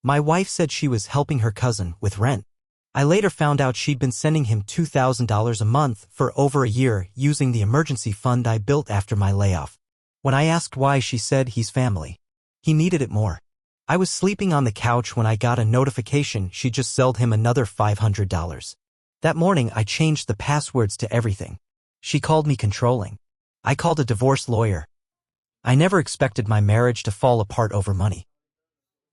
My wife said she was helping her cousin with rent. I later found out she'd been sending him $2,000 a month for over a year using the emergency fund I built after my layoff. When I asked why, she said he's family. He needed it more. I was sleeping on the couch when I got a notification she just sold him another $500. That morning I changed the passwords to everything. She called me controlling. I called a divorce lawyer. I never expected my marriage to fall apart over money.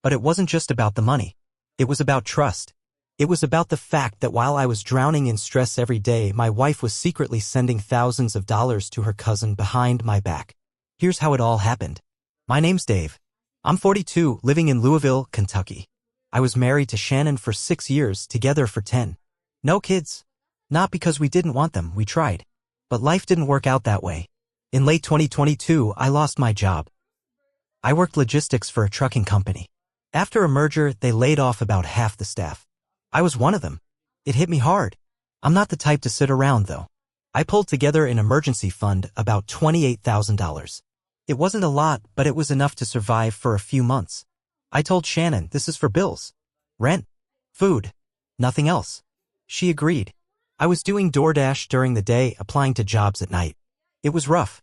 But it wasn't just about the money. It was about trust. It was about the fact that while I was drowning in stress every day, my wife was secretly sending thousands of dollars to her cousin behind my back. Here's how it all happened. My name's Dave. I'm 42, living in Louisville, Kentucky. I was married to Shannon for 6 years, together for 10. No kids. Not because we didn't want them, we tried. But life didn't work out that way. In late 2022, I lost my job. I worked logistics for a trucking company. After a merger, they laid off about half the staff. I was one of them. It hit me hard. I'm not the type to sit around, though. I pulled together an emergency fund, about $28,000. It wasn't a lot, but it was enough to survive for a few months. I told Shannon, this is for bills. Rent. Food. Nothing else. She agreed. I was doing DoorDash during the day, applying to jobs at night. It was rough.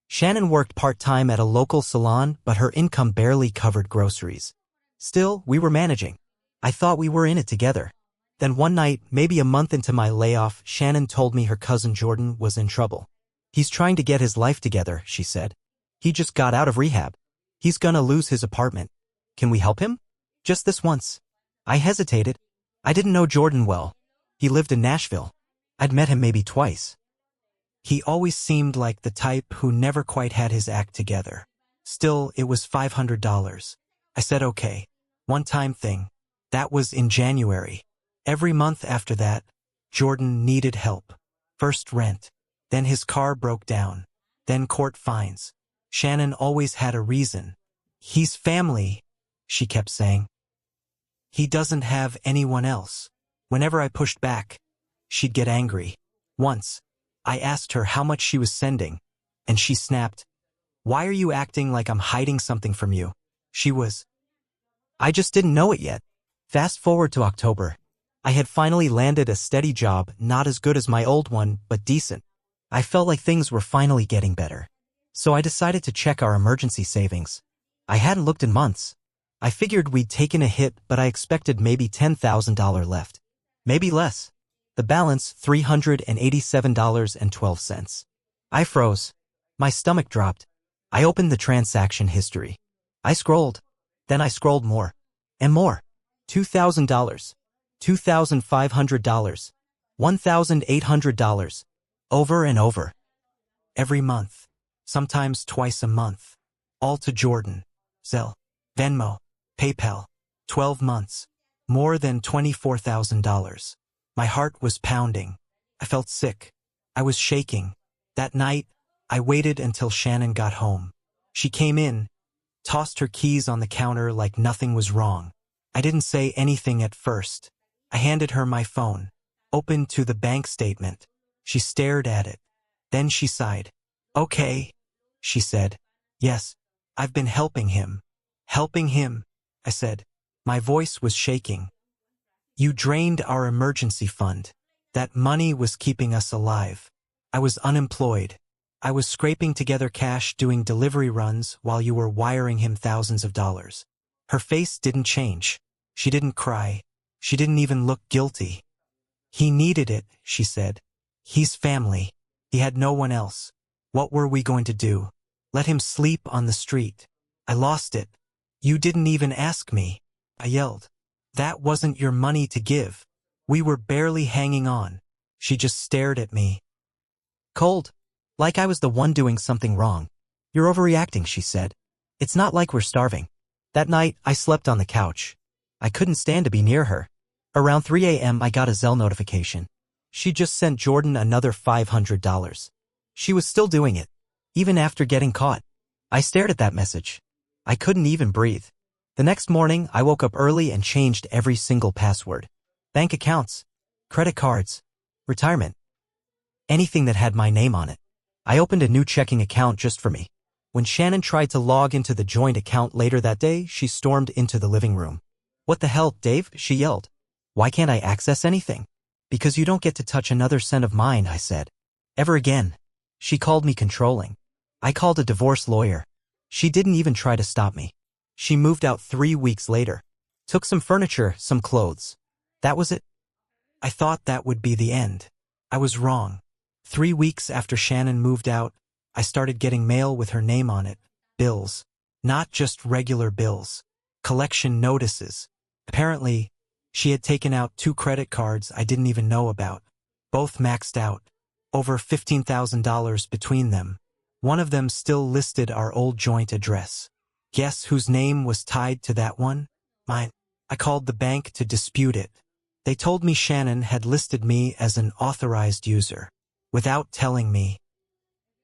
Shannon worked part-time at a local salon, but her income barely covered groceries. Still, we were managing. I thought we were in it together. Then one night, maybe a month into my layoff, Shannon told me her cousin Jordan was in trouble. He's trying to get his life together, she said. He just got out of rehab. He's gonna lose his apartment. Can we help him? Just this once. I hesitated. I didn't know Jordan well. He lived in Nashville. I'd met him maybe twice. He always seemed like the type who never quite had his act together. Still, it was $500. I said okay. One-time thing. That was in January. Every month after that, Jordan needed help. First rent. Then his car broke down. Then court fines. Shannon always had a reason. He's family, she kept saying. He doesn't have anyone else. Whenever I pushed back, she'd get angry. Once, I asked her how much she was sending, and she snapped, "Why are you acting like I'm hiding something from you?" I just didn't know it yet. Fast forward to October. I had finally landed a steady job, not as good as my old one, but decent. I felt like things were finally getting better. So I decided to check our emergency savings. I hadn't looked in months. I figured we'd taken a hit, but I expected maybe $10,000 left. Maybe less. The balance, $387.12. I froze. My stomach dropped. I opened the transaction history. I scrolled. Then I scrolled more. And more. $2,000. $2,500. $1,800. Over and over. Every month. Sometimes twice a month. All to Jordan. Zelle. Venmo. PayPal. 12 months. More than $24,000. My heart was pounding. I felt sick. I was shaking. That night, I waited until Shannon got home. She came in, tossed her keys on the counter like nothing was wrong. I didn't say anything at first. I handed her my phone, opened to the bank statement. She stared at it. Then she sighed. "Okay," she said. "Yes, I've been helping him." "Helping him," I said. My voice was shaking. "You drained our emergency fund. That money was keeping us alive. I was unemployed. I was scraping together cash doing delivery runs while you were wiring him thousands of dollars." Her face didn't change. She didn't cry. She didn't even look guilty. "He needed it," she said. "He's family. He had no one else. What were we going to do? Let him sleep on the street?" I lost it. "You didn't even ask me," I yelled. "That wasn't your money to give. We were barely hanging on." She just stared at me. Cold. Like I was the one doing something wrong. "You're overreacting," she said. "It's not like we're starving." That night, I slept on the couch. I couldn't stand to be near her. Around 3 a.m. I got a Zelle notification. She just sent Jordan another $500. She was still doing it, even after getting caught. I stared at that message. I couldn't even breathe. The next morning, I woke up early and changed every single password. Bank accounts, credit cards, retirement. Anything that had my name on it. I opened a new checking account just for me. When Shannon tried to log into the joint account later that day, she stormed into the living room. What the hell, Dave? She yelled. Why can't I access anything? Because you don't get to touch another cent of mine, I said. Ever again. She called me controlling. I called a divorce lawyer. She didn't even try to stop me. She moved out 3 weeks later. Took some furniture, some clothes. That was it. I thought that would be the end. I was wrong. 3 weeks after Shannon moved out, I started getting mail with her name on it. Bills. Not just regular bills. Collection notices. Apparently, she had taken out 2 credit cards I didn't even know about. Both maxed out. Over $15,000 between them. One of them still listed our old joint address. Guess whose name was tied to that one? Mine. I called the bank to dispute it. They told me Shannon had listed me as an authorized user, without telling me.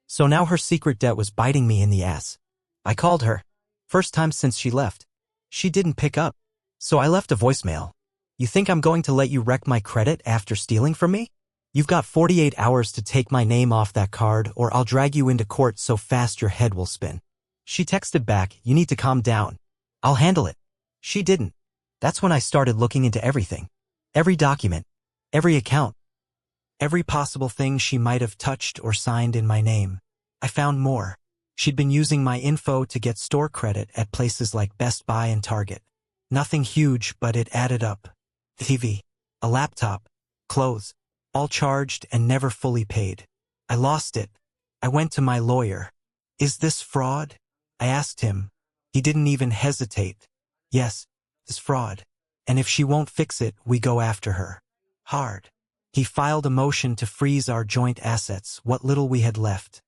So now her secret debt was biting me in the ass. I called her. First time since she left. She didn't pick up. So I left a voicemail. You think I'm going to let you wreck my credit after stealing from me? You've got 48 hours to take my name off that card or I'll drag you into court so fast your head will spin. She texted back, you need to calm down. I'll handle it. She didn't. That's when I started looking into everything. Every document. Every account. Every possible thing she might have touched or signed in my name. I found more. She'd been using my info to get store credit at places like Best Buy and Target. Nothing huge, but it added up. TV, a laptop, clothes, all charged and never fully paid. I lost it. I went to my lawyer. Is this fraud? I asked him. He didn't even hesitate. Yes, it's fraud. And if she won't fix it, we go after her. Hard. He filed a motion to freeze our joint assets, what little we had left.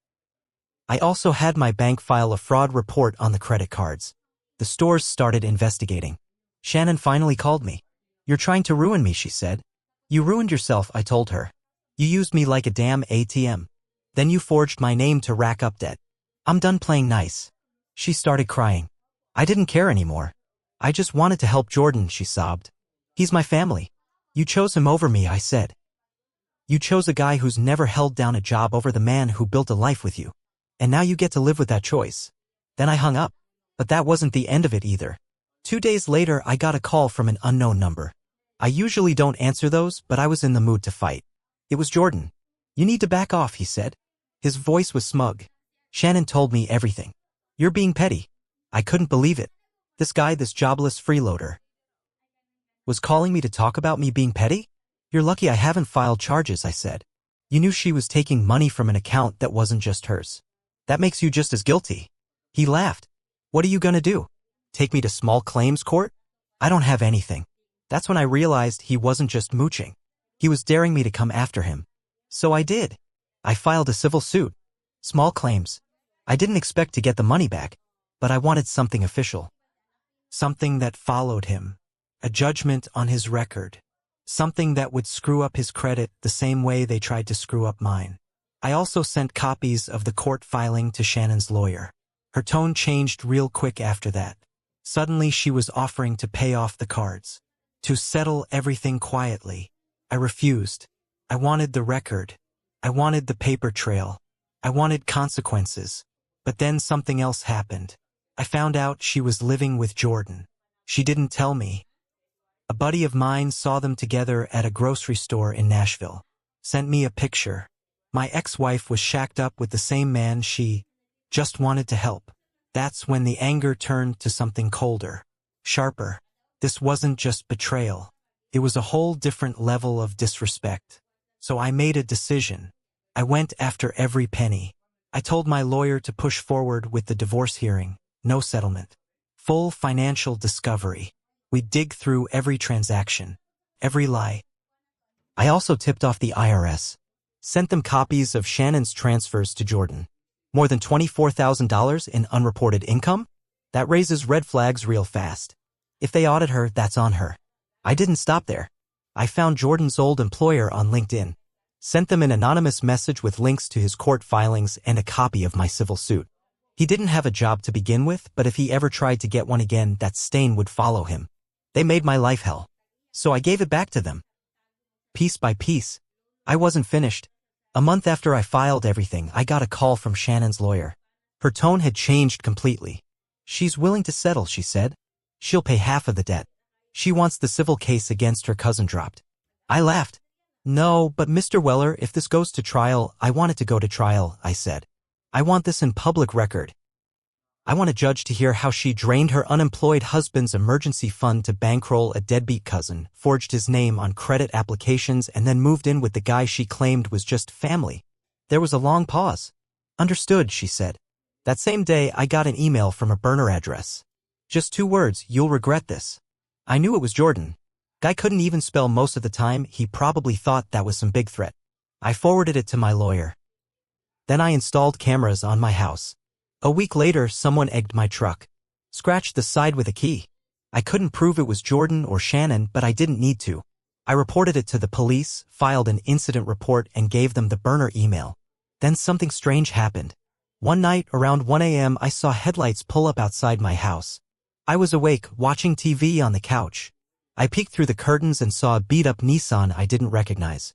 I also had my bank file a fraud report on the credit cards. The stores started investigating. Shannon finally called me. You're trying to ruin me, she said. You ruined yourself, I told her. You used me like a damn ATM. Then you forged my name to rack up debt. I'm done playing nice. She started crying. I didn't care anymore. I just wanted to help Jordan, she sobbed. He's my family. You chose him over me, I said. You chose a guy who's never held down a job over the man who built a life with you. And now you get to live with that choice. Then I hung up. But that wasn't the end of it either. 2 days later, I got a call from an unknown number. I usually don't answer those, but I was in the mood to fight. It was Jordan. You need to back off, he said. His voice was smug. Shannon told me everything. You're being petty. I couldn't believe it. This guy, this jobless freeloader, was calling me to talk about me being petty? You're lucky I haven't filed charges, I said. You knew she was taking money from an account that wasn't just hers. That makes you just as guilty. He laughed. What are you gonna do? Take me to small claims court? I don't have anything. That's when I realized he wasn't just mooching. He was daring me to come after him. So I did. I filed a civil suit. Small claims. I didn't expect to get the money back, but I wanted something official. Something that followed him. A judgment on his record. Something that would screw up his credit the same way they tried to screw up mine. I also sent copies of the court filing to Shannon's lawyer. Her tone changed real quick after that. Suddenly she was offering to pay off the cards. To settle everything quietly. I refused. I wanted the record. I wanted the paper trail. I wanted consequences. But then something else happened. I found out she was living with Jordan. She didn't tell me. A buddy of mine saw them together at a grocery store in Nashville. Sent me a picture. My ex-wife was shacked up with the same man. She just wanted to help. That's when the anger turned to something colder, sharper. This wasn't just betrayal. It was a whole different level of disrespect. So I made a decision. I went after every penny. I told my lawyer to push forward with the divorce hearing. No settlement. Full financial discovery. We'd dig through every transaction. Every lie. I also tipped off the IRS. Sent them copies of Shannon's transfers to Jordan. More than $24,000 in unreported income? That raises red flags real fast. If they audit her, that's on her. I didn't stop there. I found Jordan's old employer on LinkedIn. Sent them an anonymous message with links to his court filings and a copy of my civil suit. He didn't have a job to begin with, but if he ever tried to get one again, that stain would follow him. They made my life hell. So I gave it back to them. Piece by piece. I wasn't finished. A month after I filed everything, I got a call from Shannon's lawyer. Her tone had changed completely. She's willing to settle, she said. She'll pay half of the debt. She wants the civil case against her cousin dropped. I laughed. No, but Mr. Weller, if this goes to trial, I want it to go to trial, I said. I want this in public record. I want a judge to hear how she drained her unemployed husband's emergency fund to bankroll a deadbeat cousin, forged his name on credit applications, and then moved in with the guy she claimed was just family. There was a long pause. Understood, she said. That same day, I got an email from a burner address. Just 2 words, you'll regret this. I knew it was Jordan. Guy couldn't even spell most of the time, he probably thought that was some big threat. I forwarded it to my lawyer. Then I installed cameras on my house. A week later, someone egged my truck. Scratched the side with a key. I couldn't prove it was Jordan or Shannon, but I didn't need to. I reported it to the police, filed an incident report, and gave them the burner email. Then something strange happened. One night, around 1 a.m., I saw headlights pull up outside my house. I was awake, watching TV on the couch. I peeked through the curtains and saw a beat-up Nissan I didn't recognize.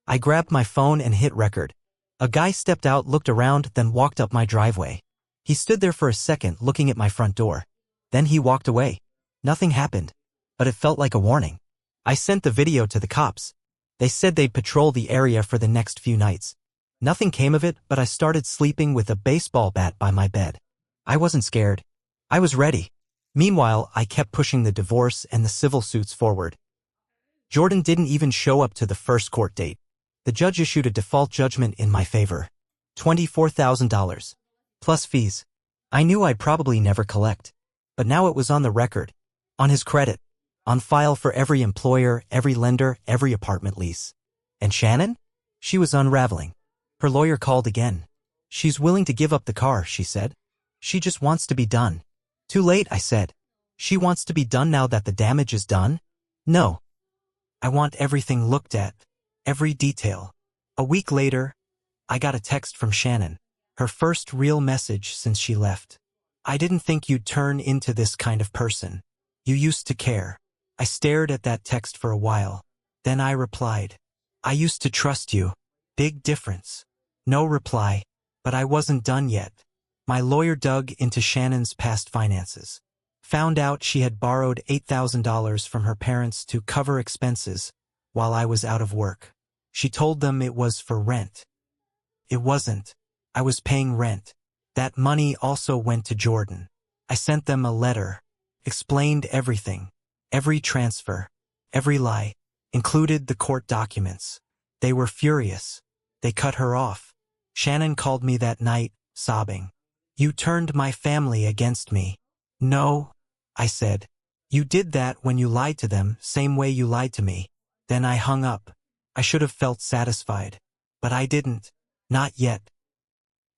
I grabbed my phone and hit record. A guy stepped out, looked around, then walked up my driveway. He stood there for a second, looking at my front door. Then he walked away. Nothing happened, but it felt like a warning. I sent the video to the cops. They said they'd patrol the area for the next few nights. Nothing came of it, but I started sleeping with a baseball bat by my bed. I wasn't scared. I was ready. Meanwhile, I kept pushing the divorce and the civil suits forward. Jordan didn't even show up to the first court date. The judge issued a default judgment in my favor. $24,000. Plus fees. I knew I'd probably never collect. But now it was on the record. On his credit. On file for every employer, every lender, every apartment lease. And Shannon? She was unraveling. Her lawyer called again. She's willing to give up the car, she said. She just wants to be done. Too late, I said. She wants to be done now that the damage is done? No. I want everything looked at. Every detail. A week later, I got a text from Shannon. Her first real message since she left. I didn't think you'd turn into this kind of person. You used to care. I stared at that text for a while. Then I replied. I used to trust you. Big difference. No reply. But I wasn't done yet. My lawyer dug into Shannon's past finances. Found out she had borrowed $8,000 from her parents to cover expenses while I was out of work. She told them it was for rent. It wasn't. I was paying rent. That money also went to Jordan. I sent them a letter. Explained everything. Every transfer. Every lie. Included the court documents. They were furious. They cut her off. Shannon called me that night, sobbing. You turned my family against me. No, I said. You did that when you lied to them, same way you lied to me. Then I hung up. I should have felt satisfied. But I didn't. Not yet.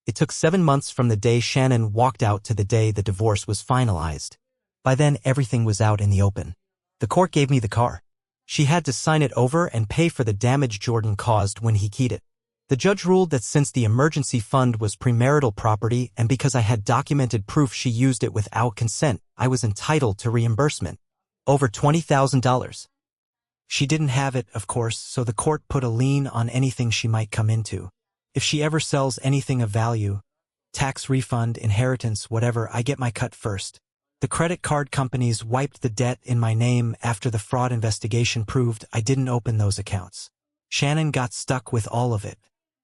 It took 7 months from the day Shannon walked out to the day the divorce was finalized. By then, everything was out in the open. The court gave me the car. She had to sign it over and pay for the damage Jordan caused when he keyed it. The judge ruled that since the emergency fund was premarital property and because I had documented proof she used it without consent, I was entitled to reimbursement. Over $20,000. She didn't have it, of course, so the court put a lien on anything she might come into. If she ever sells anything of value, tax refund, inheritance, whatever, I get my cut first. The credit card companies wiped the debt in my name after the fraud investigation proved I didn't open those accounts. Shannon got stuck with all of it.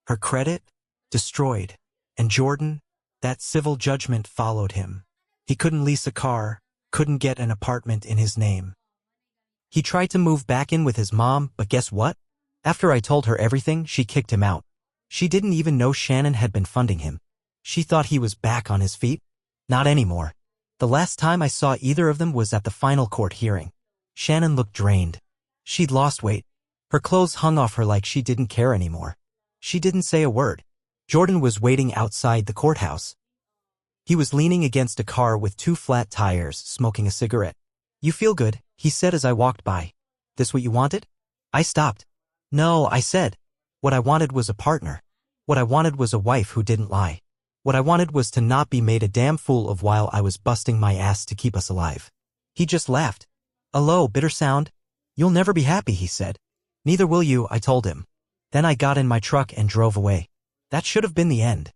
Her credit? Destroyed. And Jordan? That civil judgment followed him. He couldn't lease a car, couldn't get an apartment in his name. He tried to move back in with his mom, but guess what? After I told her everything, she kicked him out. She didn't even know Shannon had been funding him. She thought he was back on his feet. Not anymore. The last time I saw either of them was at the final court hearing. Shannon looked drained. She'd lost weight. Her clothes hung off her like she didn't care anymore. She didn't say a word. Jordan was waiting outside the courthouse. He was leaning against a car with 2 flat tires, smoking a cigarette. You feel good, he said as I walked by. This what you wanted? I stopped. No, I said. What I wanted was a partner. What I wanted was a wife who didn't lie. What I wanted was to not be made a damn fool of while I was busting my ass to keep us alive. He just laughed. A low, bitter sound. You'll never be happy, he said. Neither will you, I told him. Then I got in my truck and drove away. That should have been the end.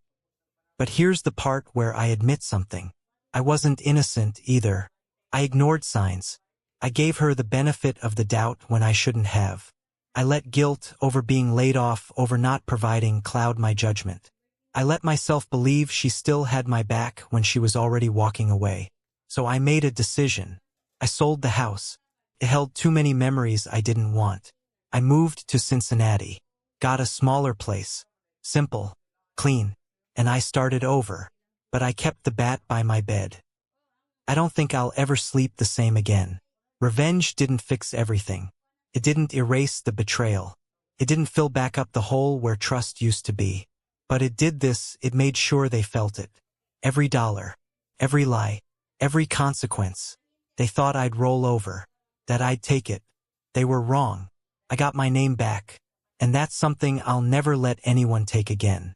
But here's the part where I admit something. I wasn't innocent either. I ignored signs. I gave her the benefit of the doubt when I shouldn't have. I let guilt over being laid off, over not providing, cloud my judgment. I let myself believe she still had my back when she was already walking away. So I made a decision. I sold the house. It held too many memories I didn't want. I moved to Cincinnati, got a smaller place, simple, clean, and I started over. But I kept the bat by my bed. I don't think I'll ever sleep the same again. Revenge didn't fix everything. It didn't erase the betrayal. It didn't fill back up the hole where trust used to be. But it did this, it made sure they felt it. Every dollar, every lie, every consequence. They thought I'd roll over, that I'd take it. They were wrong. I got my name back. And that's something I'll never let anyone take again.